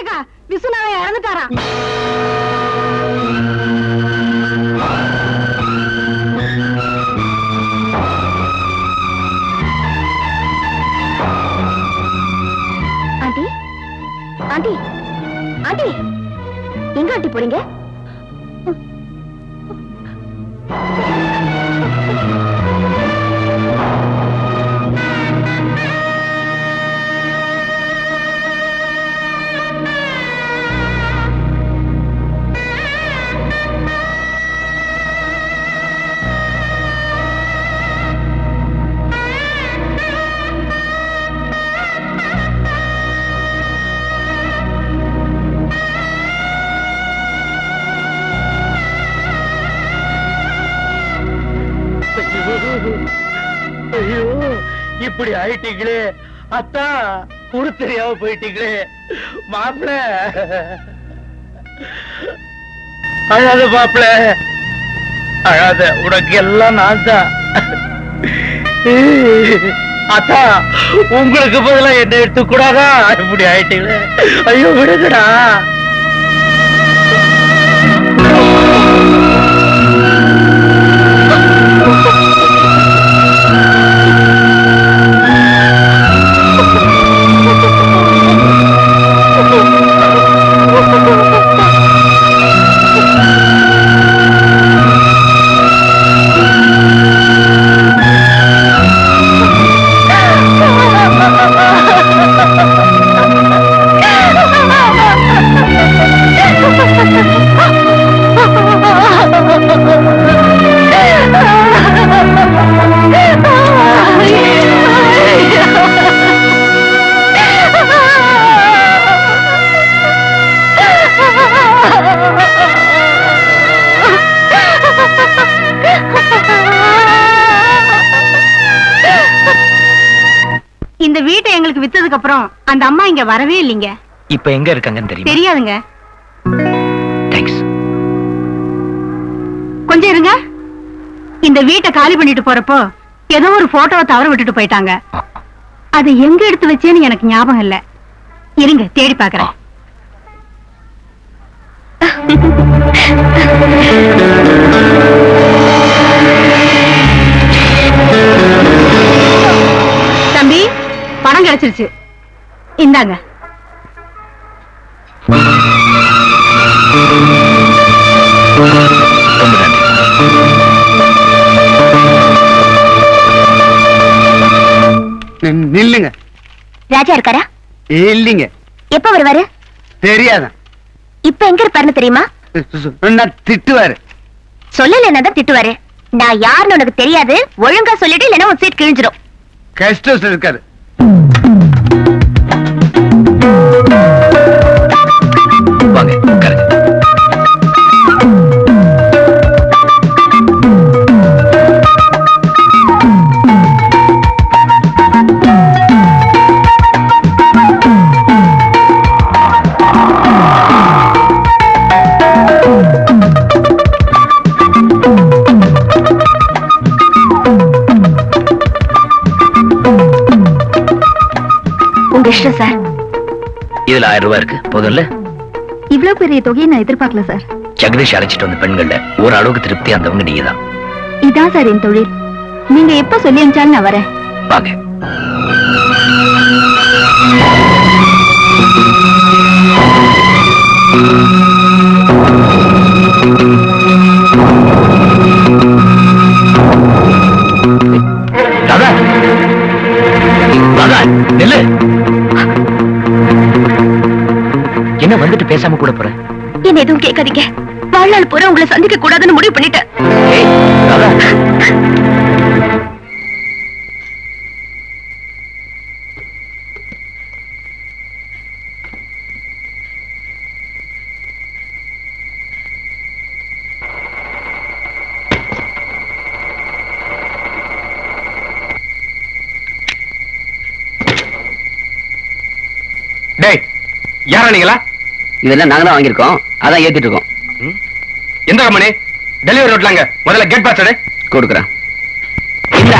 ஏக்கா விசுனாவை இறந்துட்டாரா? Aunty aunty aunty எங்க aunty போறீங்க? ஐயோ, இப்படி ஆயிட்டீங்களே அத்தா, குடு தெரியாம போயிட்டீங்களே மாப்பிள. அழாத மாப்பிள, அழாத, உனக்கு எல்லாம் நான் தான். அத்தா, உங்களுக்கு பதிலா என்ன எடுத்துக்கூடாதா? இப்படி ஆயிட்டீங்களே, ஐயோ விடுங்கடா. இந்த வீட்டை எங்களுக்கு வித்ததுக்கு அப்புறம் அந்த அம்மா இங்க வரவே இல்லைங்க. இப்ப எங்க இருக்காங்கன்னு தெரியும்? தெரியாதுங்க. தேங்க்ஸ். கொஞ்சம் இருங்க. இந்த வீட்டை காலி பண்ணிட்டு போறப்போ ஏதோ ஒரு போட்டோவை தவற விட்டுட்டு போயிட்டாங்க. அது எங்க எடுத்து வச்சேன்னு எனக்கு ஞாபகம் இல்ல. இருங்க, தேடி பாக்குறேன். தம்பி, பணம் கிடைச்சிருச்சு, இந்தாங்க. நில்லுங்க. ராஜா இருக்காரா? இல்லீங்க. எப்ப வருவாரு? தெரியாத. இப்ப எங்க இருப்பாருன்னு தெரியுமா? திட்டுவாரு. சொல்லல, என்னதான் திட்டுவாரு. நான் யாருன்னு உனக்கு தெரியாது, ஒழுங்கா சொல்லிட்டு இல்லைன்னா உன் சீட் கிழிஞ்சிடும். கெஸ்ட் ஹவுஸ்ல இருக்காரு. வாங்க உட்காருங்க. உங்க இஷ்டம் சார். இதுல 1000 ரூபாய் இருக்கு, போதும்ல? இவ்வளவு பெரிய தொகையை நான் எதிர்பார்க்கல சார். ஜெகதீஷ் அழைச்சிட்டு வந்த பெண்கள்ல ஒரு அளவுக்கு திருப்தி அந்தவங்க நீங்க தான். இதான் சார் என் தொழில். நீங்க எப்ப சொல்லி அனுப்பிச்சாலும் நான் வரேன். வாங்க. தாதா, தாதா நில்லு. என்ன வந்துட்டு பேசாம கூட போற? என்ன எதுவும் கேட்காதீங்க. வாழ்நாள் பூரா உங்களை சந்திக்க கூடாதுன்னு முடிவு பண்ணிட்டேன். டேய், யாரா நீங்களா? இதெல்லாம் நாங்க தான் வாங்கியிருக்கோம், அதான் ஏத்திட்டு இருக்கோம். எந்த கம்பெனி? டெலிவரி ரோட்லாங்க. முதல்ல கேட் பாஸ் கொடுக்குறேன். இந்த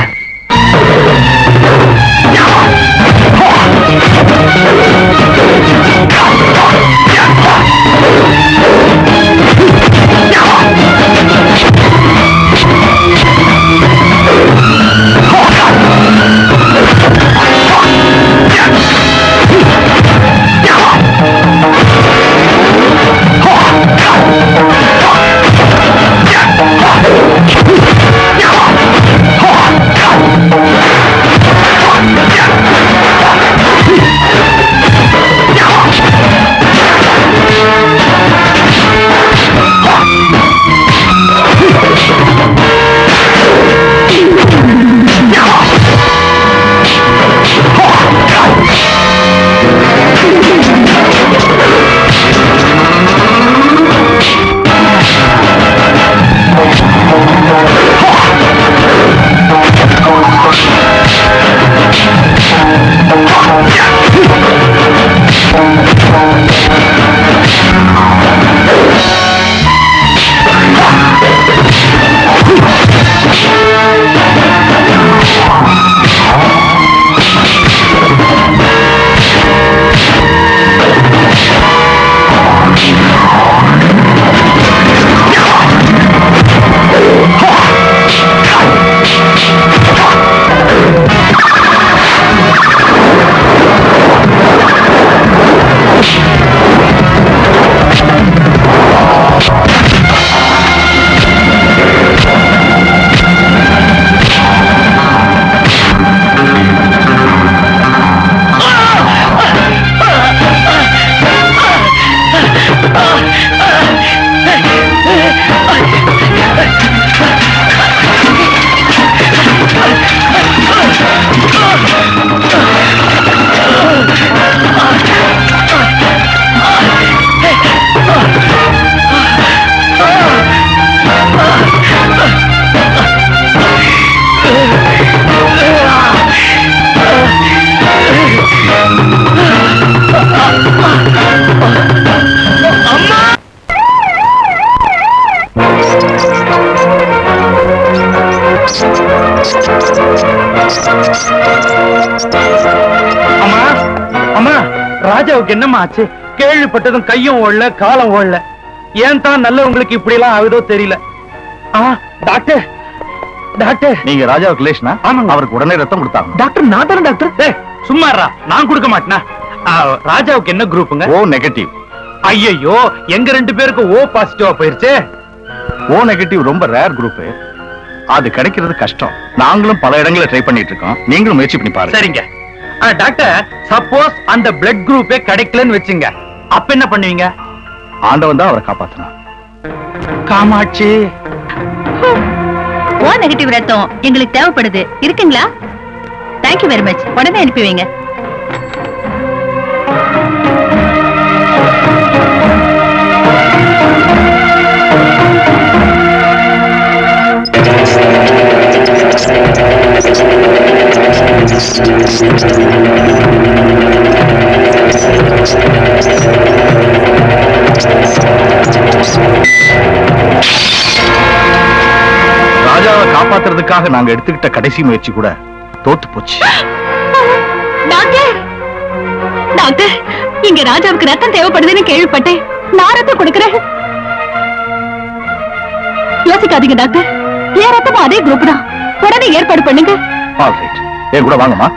அம்மா அம்மா, ராஜாவுக்கு என்னம்மா ஆச்சு? கேள்விப்பட்டதும் கையும் ஓடல காலம் ஓடல. ஏன் தான் நல்லவங்களுக்கு இப்படி எல்லாம் ஆகுதோ தெரியல. டாக்டர் டாக்டர், நீங்க ராஜாவுக்கு ரிலேஷனா? ஆமாங்க. அவருக்கு உடனே ரத்தம் கொடுத்தாங்க. டாக்டர் நான் தானே டாக்டர். டேய் சும்மாறா, நான் கொடுக்க மாட்டேனா? ராஜாவுக்கு என்ன குரூப்புங்க? ஓ நெகட்டிவ். ஐயோ, எங்க 2 பேருக்கு ஓ பாசிட்டிவா போயிருச்சு. ஓ நெகட்டிவ் ரொம்ப ரேர் குரூப். அது கிடைக்கிறது கஷ்டம். நாங்களும் பல இடங்களை ட்ரை பண்ணிட்டு இருக்கோம். நீங்களும் முயற்சி பண்ணி பாருங்க. சரிங்க. டாக்டர், சப்போஸ் அந்த பிளட் குரூப்பே கிடைக்கலன்னு வெச்சுங்க, அப்ப என்ன பண்ணுவீங்க? ஆண்டவன் தான் அவரை காப்பாத்தணும். காமாட்சி, ஓ நெகட்டிவ் ரத்தம் எங்களுக்கு தேவைப்படுது. இருக்குங்களா? Thank you very much. உடனே அனுப்பி வைங்க. ராஜாவை காப்பாத்துறதுக்காக நாங்க எடுத்துக்கிட்ட கடைசி முயற்சி கூட தோத்து போச்சு. டாக்டர் டாக்டர், இங்க ராஜாவுக்கு ரத்தம் தேவைப்படுதுன்னு கேள்விப்பட்டேன். நான் ரத்தம் கொடுக்கிறேன். யோசிக்காதீங்க டாக்டர், என் ரத்தமும் அதே குரூப் தான். உடனே ஏற்பாடு பண்ணுங்க. ஆல்ரைட், என் கூட வாங்கம்மா.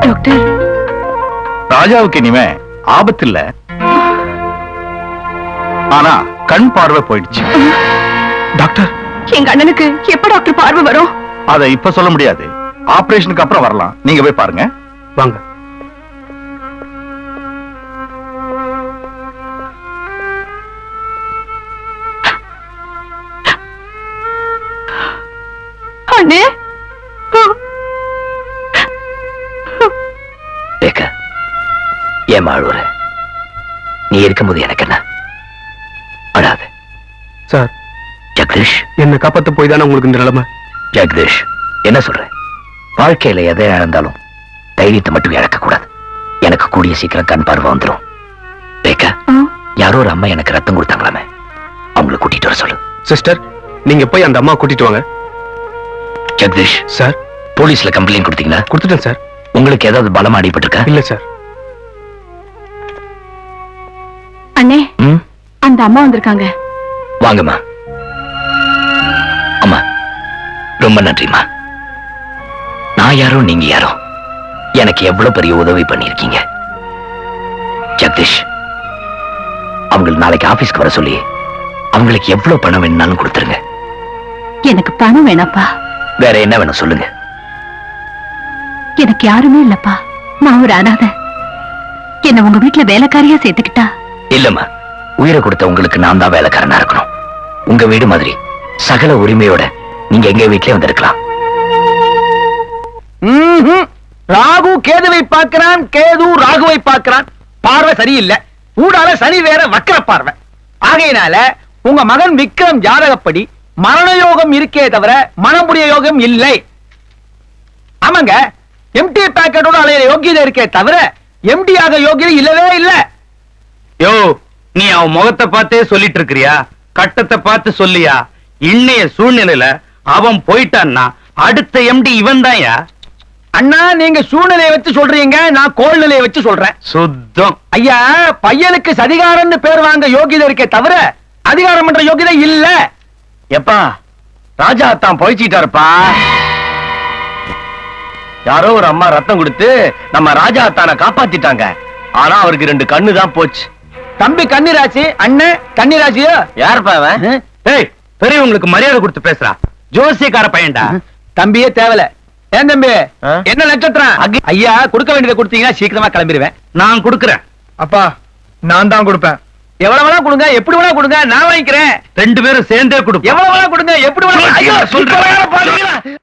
டாக்டர், ராஜாவுக்கு இனிமே ஆபத்து இல்ல. ஆனா கண் பார்வை போயிடுச்சு. டாக்டர், எங்க அண்ணனுக்கு எப்ப டாக்டர் பார்வை வரும்? அதை இப்ப சொல்ல முடியாது. ஆபரேஷனுக்கு அப்புறம் வரலாம். நீங்க போய் பாருங்க. வாங்க. அண்ணே, ஏன் அழுவுற? நீ இருக்கும்போது எனக்கு என்ன? அழாத. சார், ஜெகதீஷ், என்ன காப்பாத்த போய் தானே உங்களுக்கு இந்த நிலைமை. ஜெகதீஷ், என்ன சொல்ற? வாழ்க்கையில எதை இழந்தாலும் தைரியத்தை மட்டும் இழக்க கூடாது. எனக்கு கூடிய சீக்கிரம் கண் பார்வை வந்துடும். ரேகா, யாரோ ஒரு அம்மா எனக்கு ரத்தம் கொடுத்தாங்களாமே, அவங்களை கூட்டிட்டு வர சொல்லு. சிஸ்டர், நீங்க போய் அந்த அம்மா கூட்டிட்டு வாங்க. ஜெகதீஷ் சார், போலீஸ்ல கம்ப்ளைண்ட் கொடுத்தீங்களா? கொடுத்துட்டேன் சார். உங்களுக்கு ஏதாவது பலமா அடிபட்டிருக்கா? இல்ல சார். அண்ணே, ம், அந்த அம்மா வந்திருக்காங்க. வாங்கம்மா. அம்மா, ரொம்ப நன்றிம்மா. நான் யாரோ நீங்க யாரோ, எனக்கு எவ்வளவு பெரிய உதவி பண்ணிருக்கீங்க. ஜெகதீஷ், அவங்களை நாளைக்கு ஆபீஸ்க்கு வர சொல்லி அவங்களுக்கு எவ்வளவு பணம் வேணும்னாலும் கொடுத்துருங்க. எனக்கு பணம் வேணாப்பா. வேற என்ன வேணும் சொல்லுங்க. எனக்கு யாருமே இல்லப்பா. நான் ஒரு அனாதை. என்ன உங்க வீட்டுல வேலைக்காரியா சேர்த்துக்கிட்டா? இல்லம்மா, உயிரை கொடுத்த உங்களுக்கு நான் தான் வேலைக்காரனா இருக்கணும். உங்க வீடு மாதிரி சகல உரிமையோட நீங்க எங்க வீட்லயே வந்திருக்கலாம். ராகு கேதுவை பார்க்கிறான், கேது ராகுவை பார்க்கிறான். பார்வை சரியில்லை. ஊடால சனி வேற வக்கர பார்வை. ஆகையினால உங்க மகன் விக்ரம் ஜாதகப்படி மரண யோகம் இருக்கே தவிர மனமுடிய யோகம் இல்லை. ஆமாங்க, எம்டி பேக்கெட்டோட அலையிற யோகியதை இருக்கே தவிர எம்டி ஆக யோகியதை இல்லவே இல்ல. யோ, நீ அவன் முகத்தை பார்த்தே சொல்லிட்டு இருக்கிறியா? கட்டத்தை பார்த்து சொல்லியா? இன்னைய சூழ்நிலையில அவன் போயிட்டான்னா அடுத்த எம்டி இவன் தான்யா. அண்ணா, நீங்க சூழ்நிலையை வச்சு சொல்றீங்க, நான் கோல்நிலையை வச்சு சொல்றேன். சுத்தம். ஐயா, பையனுக்கு சதிகாரம்னு பேர் வாங்க யோகிதை இருக்கே தவிர அதிகாரம் பண்ற யோகிதை இல்ல. எப்பா, ராஜா தான் பொழிச்சிட்டாருப்பா. யாரோ ஒரு அம்மா ரத்தம் கொடுத்து நம்ம ராஜா தான காப்பாத்திட்டாங்க. ஆனா அவருக்கு 2 கண்ணு தான் போச்சு. தம்பி கன்னிராசி, அண்ணன் கன்னிராசியோ? யாருப்பா அவன்? ஏய், பெரியவங்களுக்கு மரியாதை கொடுத்து பேசுறா. ஜோசியக்கார பையன்டா. தம்பியே தேவல. ஏன் தம்பி, என்ன நட்சத்திரம்? ஐயா, கொடுக்க வேண்டியதை கொடுத்தீங்கன்னா சீக்கிரமா கிளம்பிடுவேன். நான் கொடுக்கிறேன். அப்பா, நான் தான் கொடுப்பேன். எவ்வளவு வேணா கொடுங்க, எப்படி வேணா கொடுங்க, நான் வாங்கிக்கிறேன். 2 பேரும் சேர்ந்தே கொடுப்போம். எவ்வளவு வேணா கொடுங்க, எப்படி வேணா. ஐயோ, சொல்றேன்.